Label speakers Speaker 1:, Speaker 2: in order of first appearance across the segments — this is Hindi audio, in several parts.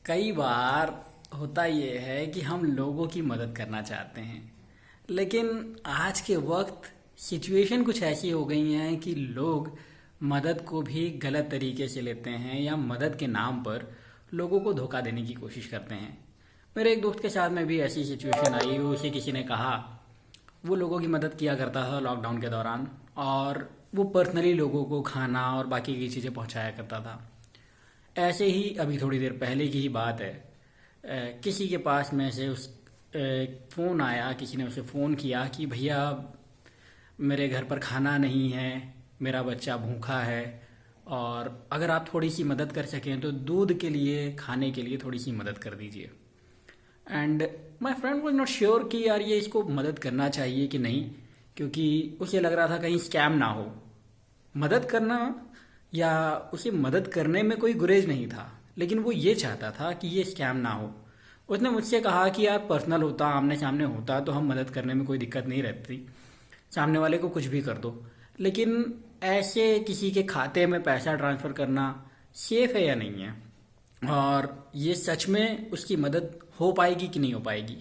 Speaker 1: कई बार होता ये है कि हम लोगों की मदद करना चाहते हैं, लेकिन आज के वक्त सिचुएशन कुछ ऐसी हो गई है कि लोग मदद को भी गलत तरीके से लेते हैं या मदद के नाम पर लोगों को धोखा देने की कोशिश करते हैं। मेरे एक दोस्त के साथ में भी ऐसी सिचुएशन आई। उसे किसी ने कहा, वो लोगों की मदद किया करता था लॉकडाउन के दौरान, और वो पर्सनली लोगों को खाना और बाकी की चीज़ें पहुंचाया करता था। ऐसे ही अभी थोड़ी देर पहले की ही बात है। किसी के पास में से फ़ोन आया, किसी ने उसे फ़ोन किया कि भैया मेरे घर पर खाना नहीं है, मेरा बच्चा भूखा है, और अगर आप थोड़ी सी मदद कर सकें तो दूध के लिए, खाने के लिए थोड़ी सी मदद कर दीजिए। And my friend was not sure कि यार ये इसको मदद करना चाहिए कि नहीं, क्योंकि उसे लग रहा था कहीं स्कैम ना हो। मदद करना या उसे मदद करने में कोई गुरेज नहीं था, लेकिन वो ये चाहता था कि ये स्कैम ना हो। उसने मुझसे कहा कि यार पर्सनल होता, आमने सामने होता तो हम मदद करने में कोई दिक्कत नहीं रहती, सामने वाले को कुछ भी कर दो। लेकिन ऐसे किसी के खाते में पैसा ट्रांसफ़र करना सेफ है या नहीं है, और ये सच में उसकी मदद हो पाएगी कि नहीं हो पाएगी।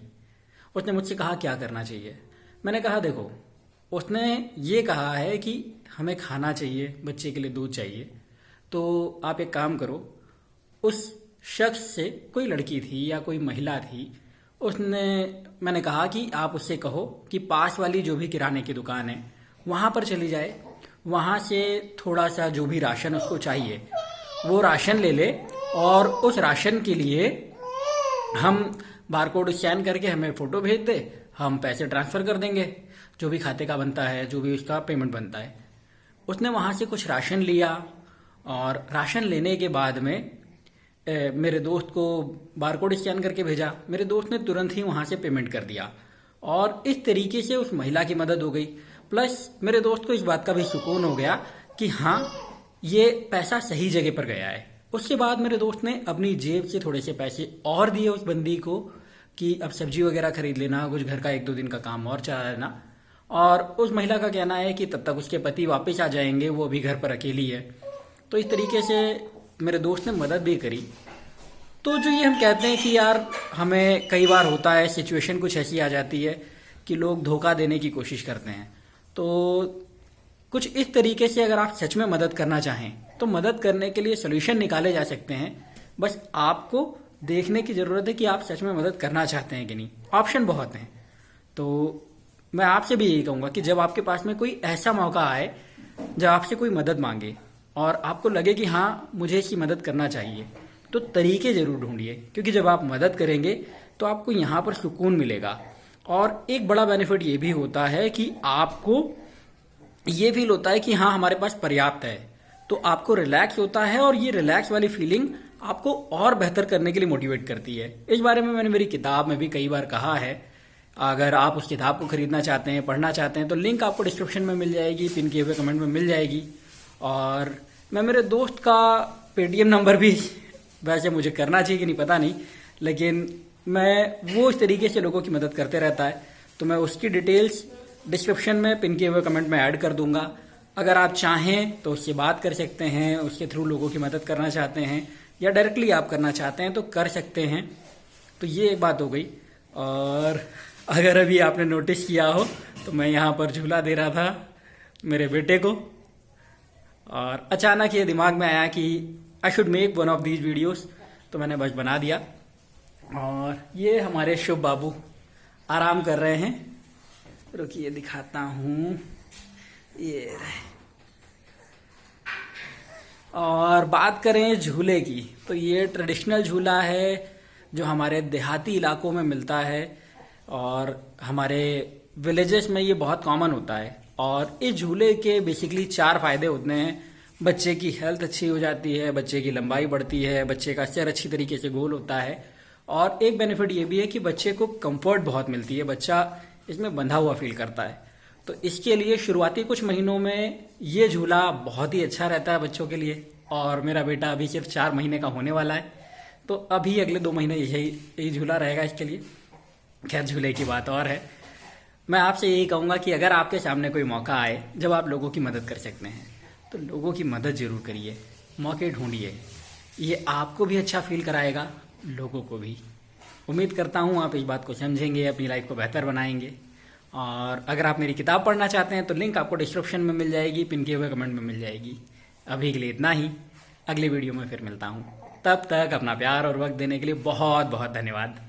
Speaker 1: उसने मुझसे कहा क्या करना चाहिए। मैंने कहा देखो, उसने ये कहा है कि हमें खाना चाहिए, बच्चे के लिए दूध चाहिए, तो आप एक काम करो, उस शख्स से, कोई लड़की थी या कोई महिला थी, मैंने कहा कि आप उससे कहो कि पास वाली जो भी किराने की दुकान है वहाँ पर चली जाए, वहाँ से थोड़ा सा जो भी राशन उसको चाहिए वो राशन ले ले, और उस राशन के लिए हम बारकोड स्कैन करके हमें फ़ोटो भेज दे, हम पैसे ट्रांसफ़र कर देंगे, जो भी खाते का बनता है, जो भी उसका पेमेंट बनता है। उसने वहाँ से कुछ राशन लिया, और राशन लेने के बाद में मेरे दोस्त को बारकोड स्कैन करके भेजा। मेरे दोस्त ने तुरंत ही वहाँ से पेमेंट कर दिया, और इस तरीके से उस महिला की मदद हो गई। प्लस मेरे दोस्त को इस बात का भी सुकून हो गया कि हाँ, ये पैसा सही जगह पर गया है। उसके बाद मेरे दोस्त ने अपनी जेब से थोड़े से पैसे और दिए उस बंदी को कि अब सब्जी वगैरह खरीद लेना, कुछ घर का 1-2 दिन का काम और चला लेना। और उस महिला का कहना है कि तब तक उसके पति वापस आ जाएंगे, वो अभी घर पर अकेली है। तो इस तरीके से मेरे दोस्त ने मदद भी करी। तो जो ये हम कहते हैं कि यार हमें कई बार होता है, सिचुएशन कुछ ऐसी आ जाती है कि लोग धोखा देने की कोशिश करते हैं। तो कुछ इस तरीके से अगर आप सच में मदद करना चाहें तो मदद करने के लिए सोल्यूशन निकाले जा सकते हैं। बस आपको देखने की ज़रूरत है कि आप सच में मदद करना चाहते हैं कि नहीं। ऑप्शन बहुत हैं। तो मैं आपसे भी यही कहूँगा कि जब आपके पास में कोई ऐसा मौका आए जब आपसे कोई मदद मांगे और आपको लगे कि हाँ मुझे इसकी मदद करना चाहिए, तो तरीके ज़रूर ढूंढिए, क्योंकि जब आप मदद करेंगे तो आपको यहाँ पर सुकून मिलेगा। और एक बड़ा बेनिफिट ये भी होता है कि आपको ये फील होता है कि हाँ हमारे पास पर्याप्त है, तो आपको रिलैक्स होता है, और ये रिलैक्स वाली फीलिंग आपको और बेहतर करने के लिए मोटिवेट करती है। इस बारे में मैंने मेरी किताब में भी कई बार कहा है। अगर आप उस किताब को खरीदना चाहते हैं, पढ़ना चाहते हैं, तो लिंक आपको डिस्क्रिप्शन में मिल जाएगी, पिन किए हुए कमेंट में मिल जाएगी। और मैं मेरे दोस्त का पेटीएम नंबर भी, वैसे मुझे करना चाहिए कि नहीं पता नहीं, लेकिन वो इस तरीके से लोगों की मदद करते रहता है, तो मैं उसकी डिटेल्स डिस्क्रिप्शन में पिन किए हुए कमेंट में ऐड कर दूंगा। अगर आप चाहें तो उससे बात कर सकते हैं, उसके थ्रू लोगों की मदद करना चाहते हैं, या डायरेक्टली आप करना चाहते हैं तो कर सकते हैं। तो ये एक बात हो गई। और अगर अभी आपने नोटिस किया हो तो मैं यहाँ पर झूला दे रहा था मेरे बेटे को, और अचानक ये दिमाग में आया कि I should make one of these videos, तो मैंने बस बना दिया। और ये हमारे शुभ बाबू आराम कर रहे हैं। रुकिए दिखाता हूँ, ये रहे। और बात करें झूले की, तो ये ट्रेडिशनल झूला है जो हमारे देहाती इलाकों में मिलता है, और हमारे विलेजेस में ये बहुत कॉमन होता है। और इस झूले के बेसिकली 4 फायदे होते हैं। बच्चे की हेल्थ अच्छी हो जाती है, बच्चे की लंबाई बढ़ती है, बच्चे का सिर अच्छी तरीके से गोल होता है, और एक बेनिफिट ये भी है कि बच्चे को कंफर्ट बहुत मिलती है, बच्चा इसमें बंधा हुआ फील करता है। तो इसके लिए शुरुआती कुछ महीनों में ये झूला बहुत ही अच्छा रहता है बच्चों के लिए। और मेरा बेटा अभी सिर्फ 4 महीने का होने वाला है, तो अभी अगले 2 महीने यही झूला रहेगा इसके लिए। खैर, झूले की बात और है। मैं आपसे यही कहूँगा कि अगर आपके सामने कोई मौका आए जब आप लोगों की मदद कर सकते हैं, तो लोगों की मदद जरूर करिए, मौके ढूंढिए। ये आपको भी अच्छा फील कराएगा, लोगों को भी। उम्मीद करता हूँ आप इस बात को समझेंगे, अपनी लाइफ को बेहतर बनाएंगे। और अगर आप मेरी किताब पढ़ना चाहते हैं तो लिंक आपको डिस्क्रिप्शन में मिल जाएगी, पिन किए हुए कमेंट में मिल जाएगी। अभी के लिए इतना ही, अगली वीडियो में फिर मिलता हूँ। तब तक अपना प्यार और वक्त देने के लिए बहुत बहुत धन्यवाद।